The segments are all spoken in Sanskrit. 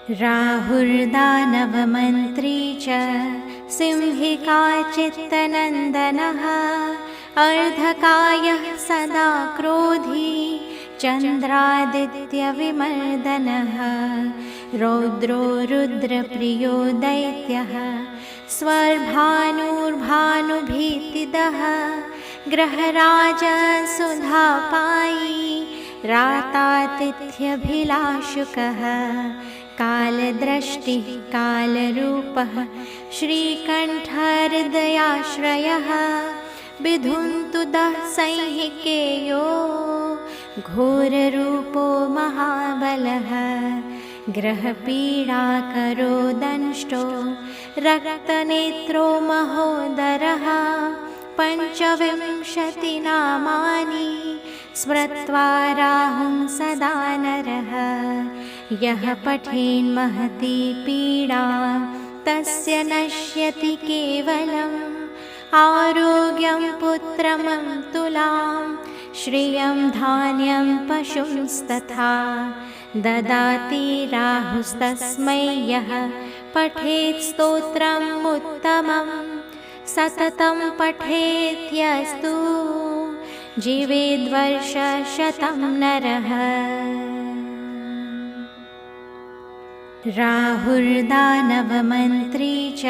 राहुर्दानवमन्त्री च सिंहिका चित्तनन्दनः अर्धकायः सदा क्रोधी चन्द्रादित्यविमर्दनः रौद्रो रुद्रप्रियो दैत्यः स्वर्भानुर्भानुभीतिदः ग्रहराजसुधापायी रातातिथ्यभिलाषुकः कालदृष्टिः कालरूपः श्रीकण्ठहृदयाश्रयः विधुन्तुदः संहिकेयो घोररूपो महाबलः ग्रहपीडाकरो दंष्टो रक्तनेत्रो महोदरः पञ्चविंशतिनामानि स्मृत्वा राहुं सदा नरः यः पठेन्महती पीडा तस्य नश्यति केवलम् आरोग्यं पुत्रमन्तुलां श्रियं धान्यं पशुंस्तथा ददाति राहुस्तस्मै यः पठेत् स्तोत्रम् उत्तमं सततं पठेत्यस्तु जीवेद्वर्षशतं नरः। राहुर्दानवमन्त्री च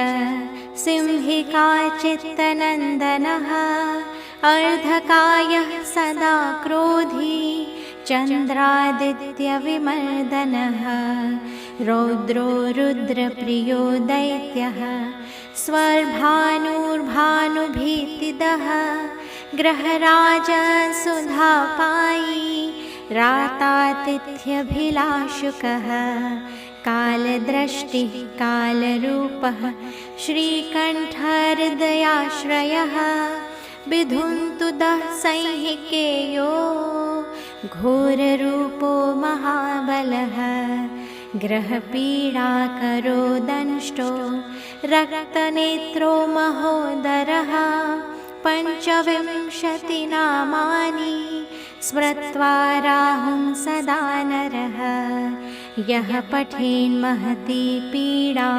सिंहिका चित्तनन्दनः अर्धकायः सदा क्रोधी चन्द्रादित्यविमर्दनः रौद्रो रुद्रप्रियो दैत्यः स्वर्भानुर्भानुभीतिदः ग्रहराजसुधापायी रातातिथ्यभिलाषुकः कालदृष्टिः कालरूपः श्रीकण्ठहृदयाश्रयः विधुन्तुदः संहिकेयो घोररूपो महाबलः ग्रहपीडाकरो दंष्टो रक्तनेत्रो महोदरः पञ्चविंशतिनामानि स्मृत्वा राहुं सदा नरः यः पठेन्महती पीडा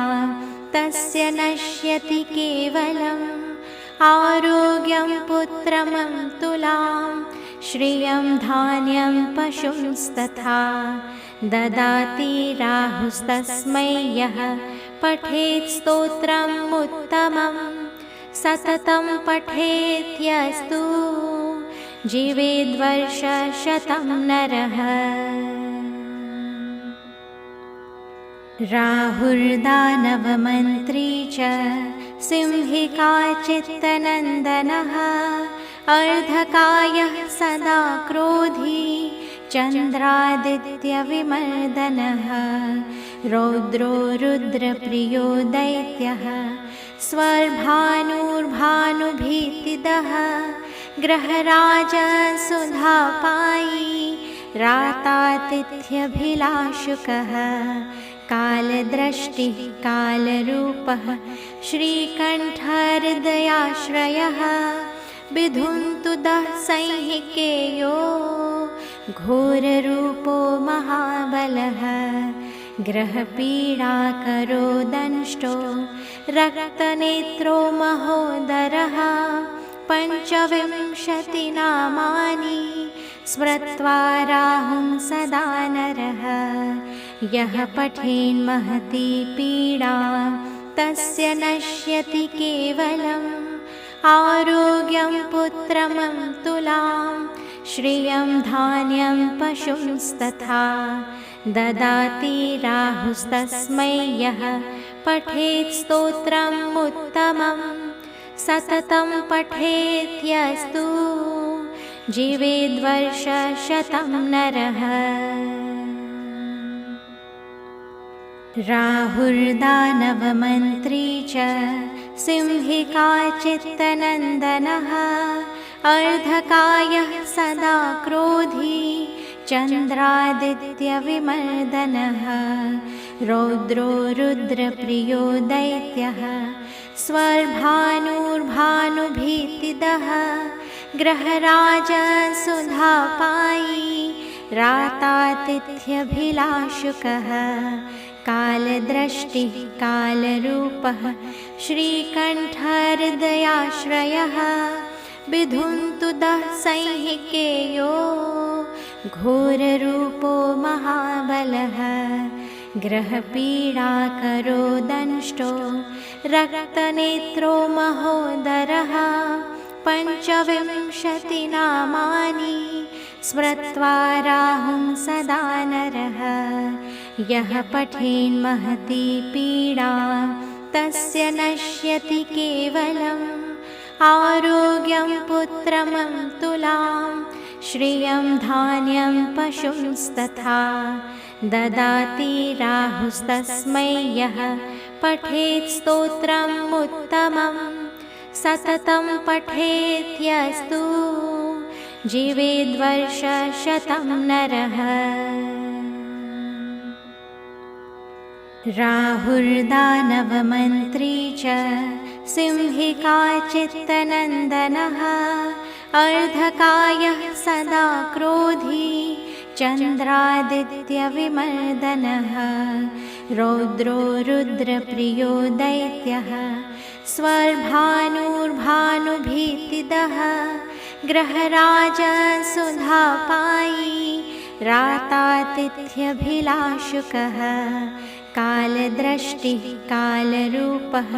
तस्य नश्यति केवलम् आरोग्यं पुत्रमन्तुलां श्रियं धान्यं पशुंस्तथा ददाति राहुस्तस्मै यः पठेत् स्तोत्रम् उत्तमं सततं पठेत्यस्तु जीवेद्वर्षशतं नरः। राहुर्दानवमन्त्री च सिंहिका चित्तनन्दनः अर्धकायः सदा क्रोधी चन्द्रादित्यविमर्दनः रौद्रो रुद्रप्रियो दैत्यः स्वर्भानुर्भानुभीतिदः ग्रहराजसुधापायी रातातिथ्यभिलाषुकः कालदृष्टिः कालरूपः श्रीकण्ठहृदयाश्रयः विधुन्तुदः संहिकेयो घोररूपो महाबलः ग्रहपीडाकरो दंष्टो रक्तनेत्रो महोदरः पञ्चविंशतिनामानि स्मृत्वा राहुं सदा नरः यः पठेन्महती पीडा तस्य नश्यति केवलम् आरोग्यं पुत्रमन्तुलां श्रियं धान्यं पशुंस्तथा ददाति राहुस्तस्मै यः पठेत् स्तोत्रम् उत्तमं सततं पठेत्यस्तु जीवेद्वर्षशतं नरः। राहुर्दानवमन्त्री च सिंहिका चित्तनन्दनः अर्धकायः सदा क्रोधी चन्द्रादित्यविमर्दनः रौद्रो रुद्रप्रियो दैत्यः स्वर्भानुर्भानुभीतिदः ग्रहराजसुधापायी रातातिथ्यभिलाषुकः कालदृष्टिः कालरूपः श्रीकण्ठहृदयाश्रयः विधुन्तु दशसंहिकेयो घोररूपो महाबलः ग्रहपीडाकरो दंष्टो रक्तनेत्रो महोदरः 25 नामानि स्मृत्वा राहुं सदा नरः यः पठेन्महती पीडा तस्य नश्यति केवलम् आरोग्यं पुत्रमन्तुलां श्रियं धान्यं पशुंस्तथा ददाति राहुस्तस्मै यः पठेत् स्तोत्रम् उत्तमं सततं पठेत्यस्तु जीवेद्वर्षशतं नरः राहुर्दानवमन्त्री च सिंहिका चित्तनन्दनः अर्धकायः सदा क्रोधी चन्द्रादित्यविमर्दनः रौद्रो रुद्रप्रियो दैत्यः स्वर्भानुर्भानुभीतिदः ग्रहराजसुधापायी रातातिथ्यभिलाषुकः कालदृष्टिः कालरूपः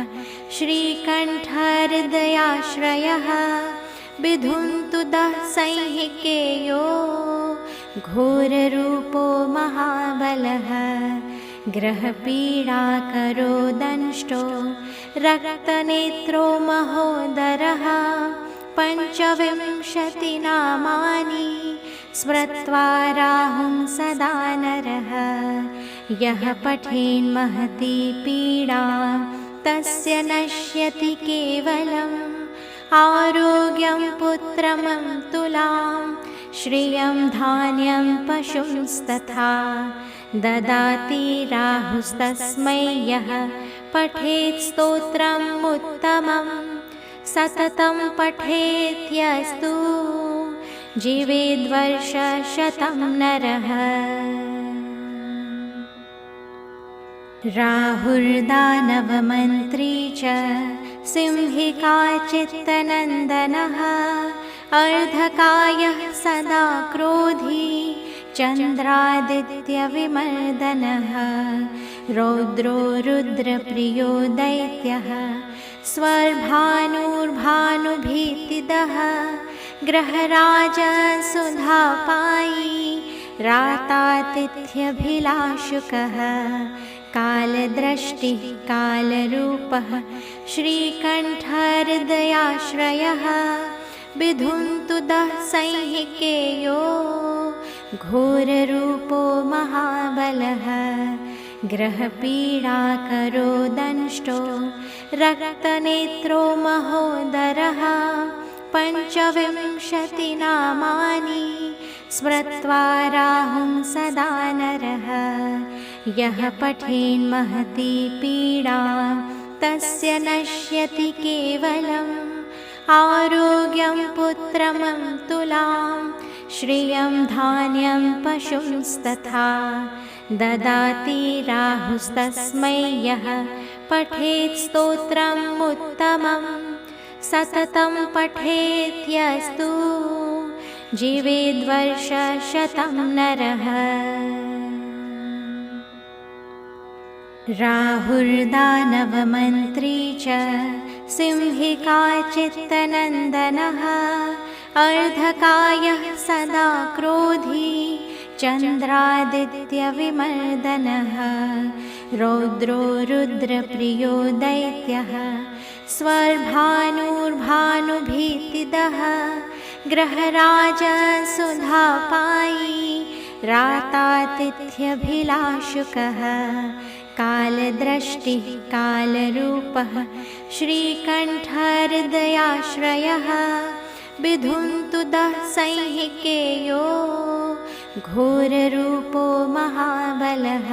श्रीकण्ठहृदयाश्रयः विधुन्तु दशसंहिकेयो घोररूपो महाबलः ग्रहपीडाकरो दंष्टो रक्तनेत्रो महोदरः 25 नामानि स्मृत्वा राहुं सदा नरः यः पठेन्महती पीडा तस्य नश्यति केवलम् आरोग्यं पुत्रमन्तुलां श्रियं धान्यं पशुंस्तथा ददाति राहुस्तस्मै यः पठेत् स्तोत्रम् उत्तमं सततं पठेत्यस्तु जीवेद्वर्षशतं नरः राहुर्दानवमन्त्री च सिंहिका चित्तनन्दनः अर्धकायः सदा क्रोधी चन्द्रादित्यविमर्दनः रौद्रो रुद्रप्रियो दैत्यः स्वर्भानुर्भानुभीतिदः ग्रहराजसुधापायी रातातिथ्यभिलाषुकः कालदृष्टिः कालरूपः श्रीकण्ठहृदयाश्रयः विधुन्तु दशसंहिकेयो घोररूपो महाबलः ग्रहपीडाकरो दंष्टो रक्तनेत्रो महोदरः 25 नामानि स्मृत्वा राहुं सदा नरः यः पठेन्महती पीडा तस्य नश्यति केवलम् आरोग्यं पुत्रमन्तुलां श्रियं धान्यं पशुंस्तथा ददाति राहुस्तस्मै यः पठेत् स्तोत्रम् उत्तमं सततं पठेत्यस्तु जीवेद्वर्षशतं नरः राहुर्दानवमन्त्री च सिंहिका चित्तनन्दनः अर्धकायः सदा क्रोधी चन्द्रादित्यविमर्दनः रौद्रो रुद्रप्रियो दैत्यः स्वर्भानुर्भानुभीतिदः ग्रहराजसुधापायी रातातिथ्यभिलाषुकः कालदृष्टिः कालरूपः श्रीकण्ठहृदयाश्रयः विधुन्तु दशसंहिकेयो घोररूपो महाबलः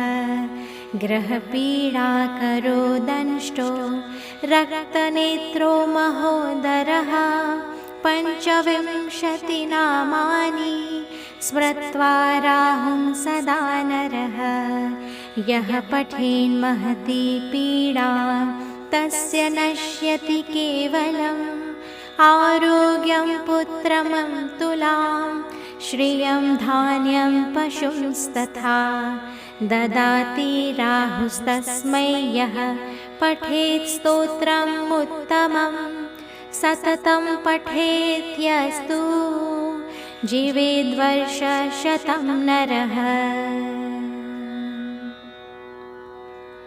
ग्रहपीडाकरो दंष्टो रक्तनेत्रो महोदरः 25 नामानि स्मृत्वा राहुं सदा नरः। यः पठेन्महती पीडा तस्य नश्यति केवलम्। आरोग्यं पुत्रमन्तुलां श्रियं धान्यं पशुंस्तथा ददाति राहुस्तस्मै। यः पठेत् स्तोत्रम् उत्तमं सततं पठेत्यस्तु जीवेद्वर्षशतं नरः।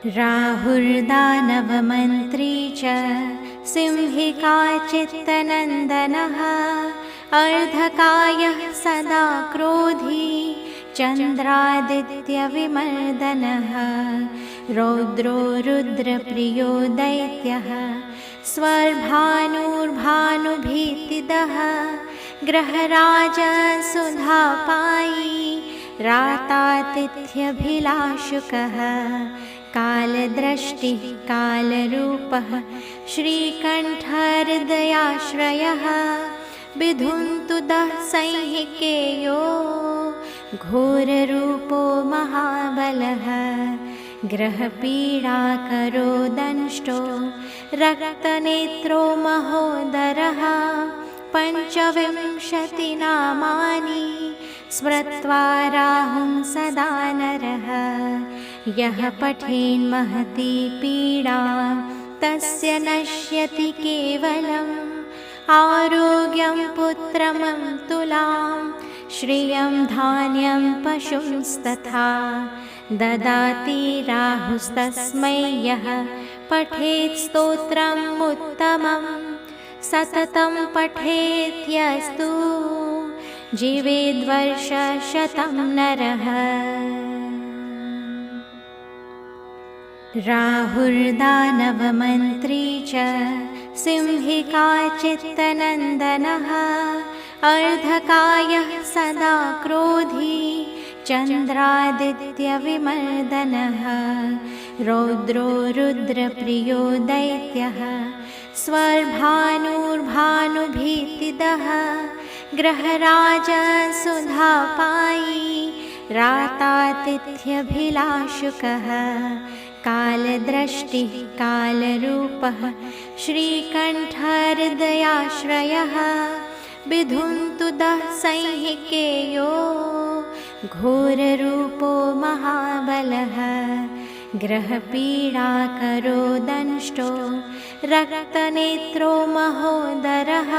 राहुर्दानवमन्त्री च सिंहिका चित्तनन्दनः। अर्धकायः सदा क्रोधी चन्द्रादित्यविमर्दनः। रौद्रो रुद्रप्रियो दैत्यः स्वर्भानुर्भानुभीतिदः। ग्रहराजसुधापायी रातातिथ्यभिलाषुकः। कालदृष्टिः कालरूपः श्रीकण्ठहृदयाश्रयः। विधुन्तुदः संहिकेयो घोररूपो महाबलः। ग्रहपीडाकरो दंष्टो रक्तनेत्रो महोदरः। 25 नामानि स्मृत्वा राहुं सदा नरः। यः पठेन्महती पीडा तस्य नश्यति केवलम्। आरोग्यं पुत्रमन्तुलां श्रियं धान्यं पशुंस्तथा ददाति राहुस्तस्मै। यः पठेत् स्तोत्रम् उत्तमं सततं पठेत्यस्तु जीवेद्वर्षशतं नरः। राहुर्दानवमन्त्री च सिंहिका चित्तनन्दनः। अर्धकायः सदा क्रोधी चन्द्रादित्यविमर्दनः। रौद्रो रुद्रप्रियो दैत्यः स्वर्भानुर्भानुभीतिदः। ग्रहराजसुधापायी रातातिथ्यभिलाषुकः। कालदृष्टिः कालरूपः श्रीकण्ठहृदयाश्रयः। विधुन्तुदः संहिकेयो घोररूपो महाबलः। ग्रहपीडाकरो दंष्टो रक्तनेत्रो महोदरः।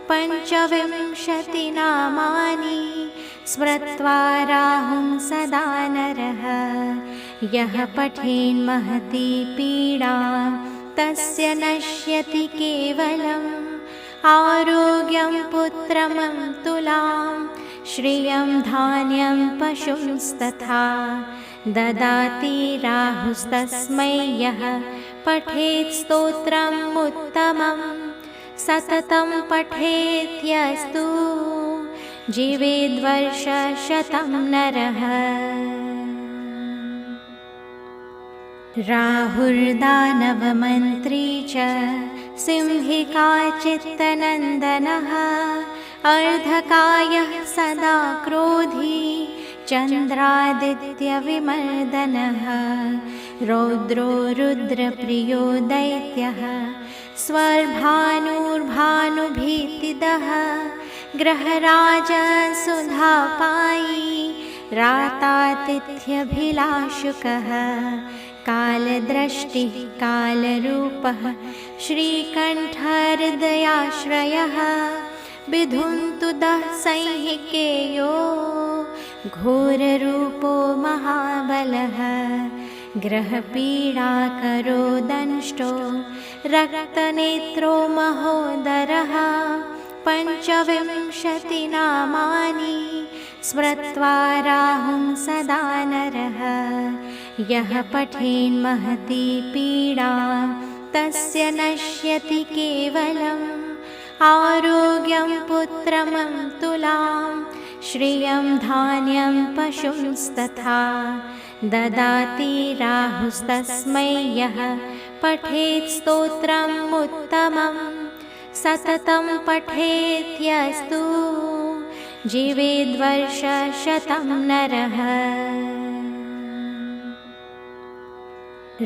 25 नामानि स्मृत्वा राहुं सदा नरः। यः पठेन्महती पीडा तस्य नश्यति केवलम्। आरोग्यं पुत्रमन्तुलां श्रियं धान्यं पशुंस्तथा ददाति राहुस्तस्मै। यः पठेत् स्तोत्रम् उत्तमं सततं पठेत्यस्तु जीवेद्वर्षशतं नरः। राहुर्दानवमन्त्री च सिंहिका चित्तनन्दनः। अर्धकायः सदा क्रोधी चन्द्रादित्यविमर्दनः। रौद्रो रुद्रप्रियो दैत्यः स्वर्भानुर्भानुभीतिदः। ग्रहराजसुधापायी रातातिथ्यभिलाषुकः। कालदृष्टिः कालरूपः श्रीकण्ठहृदयाश्रयः। विधुन्तुदः संहिकेयो घोररूपो महाबलः। ग्रहपीडाकरो दंष्टो रक्तनेत्रो महोदरः। 25 नामानि स्मृत्वा राहुं सदा नरः। यः पठेन्महती पीडा तस्य नश्यति केवलम्। आरोग्यं पुत्रमन्तुलां श्रियं धान्यं पशुंस्तथा ददाति राहुस्तस्मै। यः पठेत् स्तोत्रम् उत्तमं सततं पठेत्यस्तु जीवेद्वर्षशतं नरः।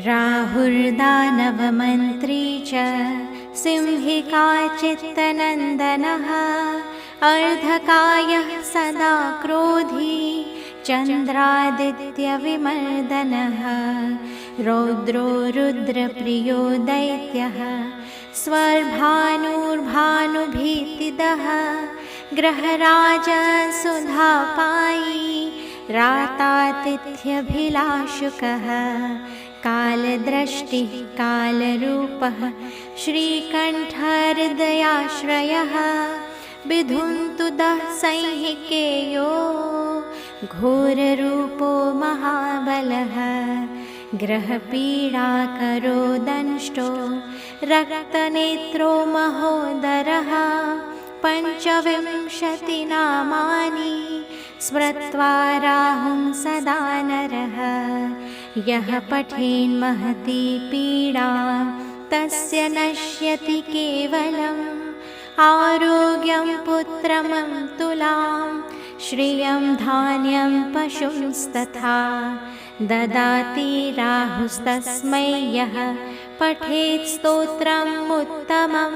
राहुर्दानवमन्त्री च सिंहिका चित्तनन्दनः अर्धकायः सदा क्रोधी चन्द्रादित्यविमर्दनः रौद्रो रुद्रप्रियो दैत्यः स्वर्भानुर्भानुभीतिदः ग्रहराजसुधापायी रातातिथ्यभिलाषुकः कालदृष्टिः कालरूपः श्रीकण्ठहृदयाश्रयः विधुन्तुदः संहिकेयो घोररूपो महाबलः ग्रहपीडाकरो दंष्टो रक्तनेत्रो महोदरः 25 नामानि स्मृत्वा राहुं सदा नरः यः पठेन्महती पीडा तस्य नश्यति केवलम् आरोग्यं पुत्रमन्तुलां श्रियं धान्यं पशुंस्तथा ददाति राहुस्तस्मै यः पठेत् स्तोत्रम् उत्तमं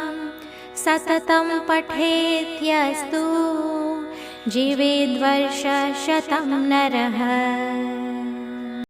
सततं पठेत्यस्तु जीवेद्वर्षशतं नरः।